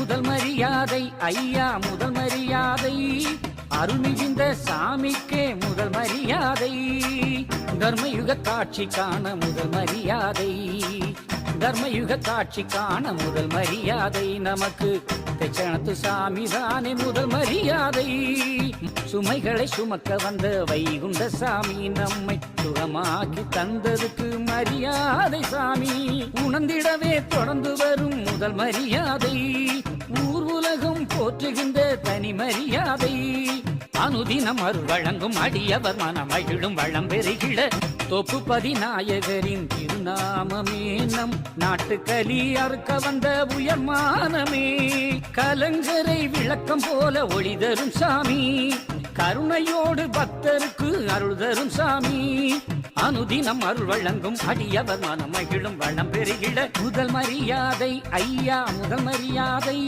முதல் மரியாதை ஐயா முதல் மரியாதை அருள் மிகுந்த சாமிக்கே முதல் மரியாதை தர்மயுக காட்சி காண முதல் மரியாதை தர்மயுக காட்சி காண முதல் மரியாதை நமக்கு தெச்சனத்து சாமி தானே முதல் மரியாதை சுமைகளை சுமக்க வந்த வைகுண்ட சாமி நம்மை சுகமாக்கி தந்ததுக்கு மரியாதை சாமி உணர்ந்திடவே தொடர்ந்து வரும் முதல் மரியாதை ஊர் உலகம் போற்றுகின்ற தனி மரியாதை அனுதினம் அருள் வழங்கும் அடியவர் மனமகிழும் வளம் பெறுகிட தொப்பு பதிநாயகரின் திருநாமமே நம் நாட்டு கலி அறுக்க வந்த உயர்மானமே கலங்கரை விளக்கம் போல ஒளி தரும் சாமி கருணையோடு பக்தருக்கு அருள் தரும் சாமி அனுதினம் அருள் வழங்கும் அடியவர் மனமகிழும் வளம் பெறுகிட முதல் மரியாதை ஐயா முதல் மரியாதை